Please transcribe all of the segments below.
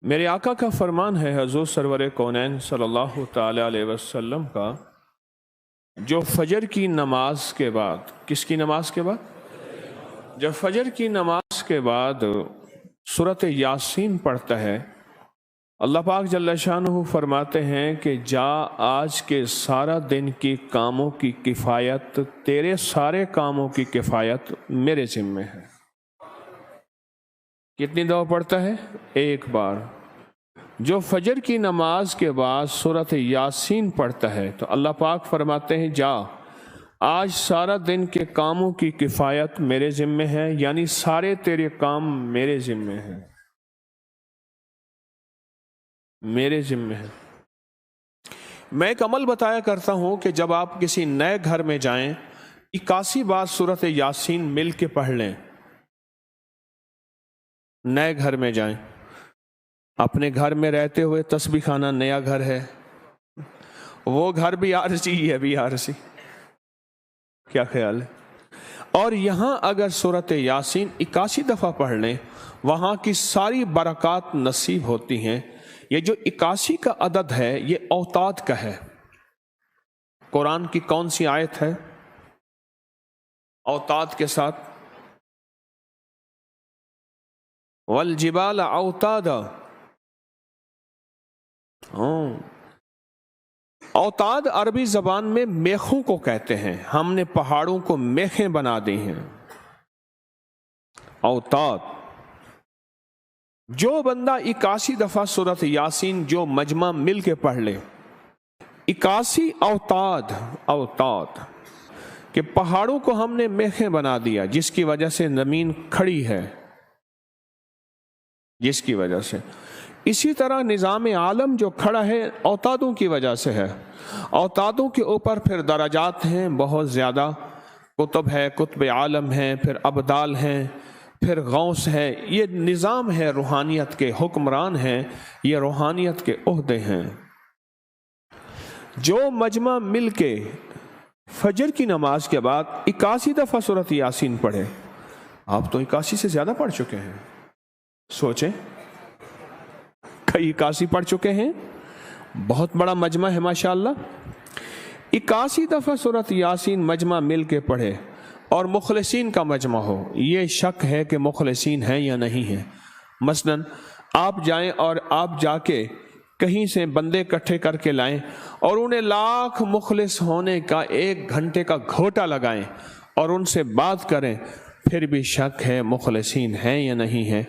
میرے آقا کا فرمان ہے حضور سرور کونین صلی اللہ تعالی علیہ وسلم کا، جو فجر کی نماز کے بعد، کس کی نماز کے بعد؟ جب فجر کی نماز کے بعد سورۃ یاسین پڑھتا ہے، اللہ پاک جل شانہ فرماتے ہیں کہ جا آج کے سارا دن کی کاموں کی کفایت، تیرے سارے کاموں کی کفایت میرے ذمے ہے۔ کتنی دفعہ پڑھتا ہے؟ ایک بار۔ جو فجر کی نماز کے بعد سورۃ یاسین پڑھتا ہے تو اللہ پاک فرماتے ہیں جا آج سارا دن کے کاموں کی کفایت میرے ذمے ہے، یعنی سارے تیرے کام میرے ذمے ہیں، میرے ذمے ہے۔ میں ایک عمل بتایا کرتا ہوں کہ جب آپ کسی نئے گھر میں جائیں 81 بار سورۃ یاسین مل کے پڑھ لیں۔ نئے گھر میں جائیں، اپنے گھر میں رہتے ہوئے تسبیح خانہ نیا گھر ہے، وہ گھر بھی عارضی ہے، بھی عارضی، کیا خیال ہے؟ اور یہاں اگر سورۃ یاسین 81 دفعہ پڑھ لیں، وہاں کی ساری برکات نصیب ہوتی ہیں۔ یہ جو 81 کا عدد ہے یہ اوتاد کا ہے۔ قرآن کی کون سی آیت ہے اوتاد کے ساتھ؟ والجبال اوتادا۔ اوتاد عربی زبان میں میخوں کو کہتے ہیں، ہم نے پہاڑوں کو میخیں بنا دی ہیں۔ اوتاد۔ جو بندہ 81 دفعہ سورۃ یاسین جو مجمع مل کے پڑھ لے، 81 اوتاد کہ پہاڑوں کو ہم نے میخیں بنا دیا، جس کی وجہ سے زمین کھڑی ہے، جس کی وجہ سے۔ اسی طرح نظام عالم جو کھڑا ہے اوتادوں کی وجہ سے ہے۔ اوتادوں کے اوپر پھر درجات ہیں بہت زیادہ، کتب ہے، کتب عالم ہیں، پھر ابدال ہیں، پھر غوث ہے۔ یہ نظام ہے، روحانیت کے حکمران ہیں، یہ روحانیت کے عہدے ہیں۔ جو مجمع مل کے فجر کی نماز کے بعد 81 دفعہ سورۃ یاسین پڑھے، آپ تو 81 سے زیادہ پڑھ چکے ہیں، سوچیں، کئی 81 پڑھ چکے ہیں، بہت بڑا مجمع ہے ماشاءاللہ۔ 81 دفعہ سورۃ یاسین مجمع مل کے پڑھے اور مخلصین کا مجمع ہو، یہ شک ہے کہ مخلصین ہیں یا نہیں ہیں۔ مثلا آپ جائیں اور آپ جا کے کہیں سے بندے اکٹھے کر کے لائیں اور انہیں لاکھ مخلص ہونے کا 1 گھنٹے کا گھوٹا لگائیں اور ان سے بات کریں، پھر بھی شک ہے مخلصین ہیں یا نہیں ہیں۔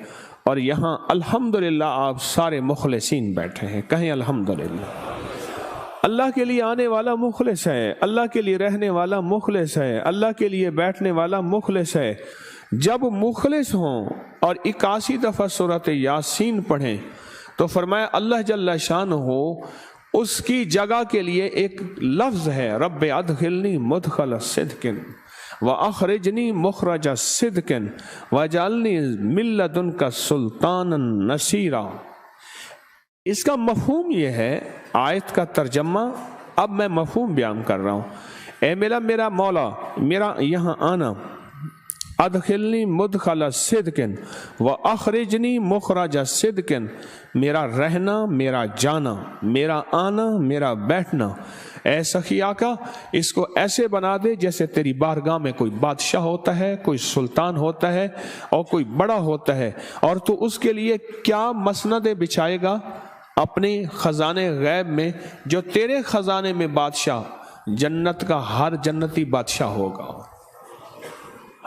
اور یہاں الحمدللہ آپ سارے مخلصین بیٹھے ہیں، کہیں الحمدللہ۔ اللہ کے لیے آنے والا مخلص ہے، اللہ کے لیے رہنے والا مخلص ہے، اللہ کے لیے بیٹھنے والا مخلص ہے۔ جب مخلص ہوں اور 81 دفعہ سورۃ یاسین پڑھیں تو فرمایا اللہ جل شانہ اس کی جگہ کے لیے ایک لفظ ہے، رب ادخلنی مدخل صدق وَأَخْرِجْنِي مُخْرَجَ صِدْقٍ وَاجْعَلْنِي مِن لَّدُنْكَ سُلْطَانًا نَصِيرًا۔ اس کا مفہوم یہ ہے، آیت کا ترجمہ اب میں مفہوم بیان کر رہا ہوں۔ اے میرا مولا، میرا یہاں آنا، ادخلنی مدخل صدق واخرجنی مخرج صدق، میرا رہنا، میرا جانا، میرا آنا، میرا بیٹھنا، اے سخی آقا اس کو ایسے بنا دے جیسے تیری بارگاہ میں کوئی بادشاہ ہوتا ہے، کوئی سلطان ہوتا ہے اور کوئی بڑا ہوتا ہے، اور تو اس کے لیے کیا مسندیں بچھائے گا اپنے خزانے غیب میں، جو تیرے خزانے میں بادشاہ، جنت کا ہر جنتی بادشاہ ہوگا،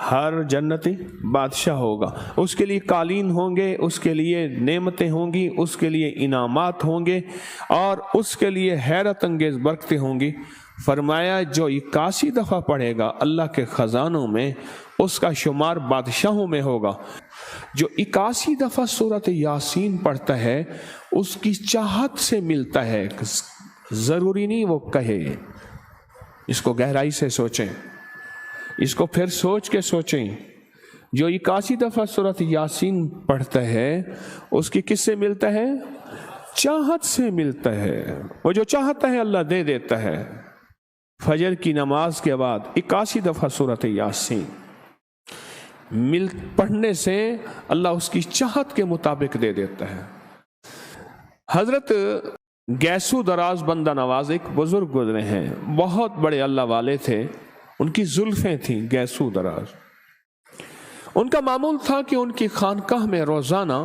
ہر جنتی بادشاہ ہوگا، اس کے لیے قالین ہوں گے، اس کے لیے نعمتیں ہوں گی، اس کے لیے انعامات ہوں گے، اور اس کے لیے حیرت انگیز برکتیں ہوں گی۔ فرمایا جو 81 دفعہ پڑھے گا اللہ کے خزانوں میں، اس کا شمار بادشاہوں میں ہوگا۔ جو 81 دفعہ سورۃ یاسین پڑھتا ہے اس کی چاہت سے ملتا ہے، ضروری نہیں وہ کہے۔ اس کو گہرائی سے سوچیں، اس کو پھر سوچ کے سوچیں۔ جو 81 دفعہ سورۃ یاسین پڑھتا ہے اس کی کس سے ملتا ہے؟ چاہت سے ملتا ہے، وہ جو چاہتا ہے اللہ دے دیتا ہے۔ فجر کی نماز کے بعد 81 دفعہ سورۃ یاسین پڑھنے سے اللہ اس کی چاہت کے مطابق دے دیتا ہے۔ حضرت گیسو دراز بندہ نواز ایک بزرگ گزرے ہیں، بہت بڑے اللہ والے تھے، ان کی زلفیں تھیں گیسو دراز۔ ان کا معمول تھا کہ ان کی خانقاہ میں روزانہ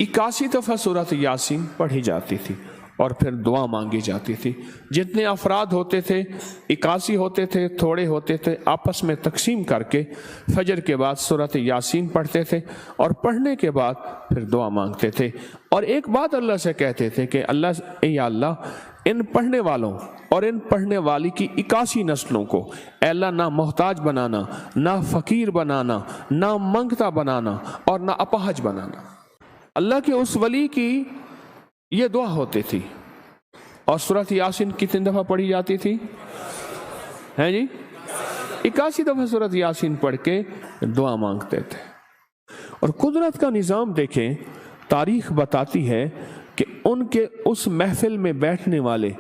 81 دفعہ سورۃ یاسین پڑھی جاتی تھی اور پھر دعا مانگی جاتی تھی۔ جتنے افراد ہوتے تھے 81 ہوتے تھے، تھوڑے ہوتے تھے، آپس میں تقسیم کر کے فجر کے بعد سورۃ یاسین پڑھتے تھے اور پڑھنے کے بعد پھر دعا مانگتے تھے، اور ایک بات اللہ سے کہتے تھے کہ یا اللہ ان پڑھنے والوں اور ان پڑھنے والی کی 81 نسلوں کو اے اللہ نہ محتاج بنانا، نہ فقیر بنانا، نہ منگتا بنانا اور نہ اپاہج بنانا۔ اللہ کے اس ولی کی یہ دعا ہوتی تھی، اور سورۃ یاسین کتنی دفعہ پڑھی جاتی تھی؟ ہیں جی 81 دفعہ سورۃ یاسین پڑھ کے دعا مانگتے تھے۔ اور قدرت کا نظام دیکھیں، تاریخ بتاتی ہے کہ ان کے اس محفل میں بیٹھنے والے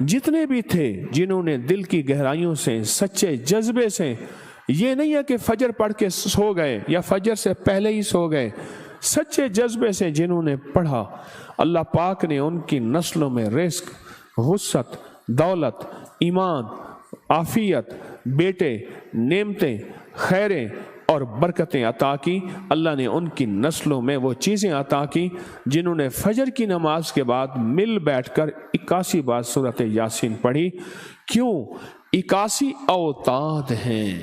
جتنے بھی تھے، جنہوں نے دل کی گہرائیوں سے سچے جذبے سے، یہ نہیں ہے کہ فجر پڑھ کے سو گئے یا فجر سے پہلے ہی سو گئے، سچے جذبے سے جنہوں نے پڑھا، اللہ پاک نے ان کی نسلوں میں رزق، وسعت، دولت، ایمان، عافیت، بیٹے، نعمتیں، خیریں اور برکتیں عطا کی۔ اللہ نے ان کی نسلوں میں وہ چیزیں عطا کی جنہوں نے فجر کی نماز کے بعد مل بیٹھ کر 81 بار سورۃ یاسین پڑھی۔ کیوں؟ 81 اوتاد ہیں۔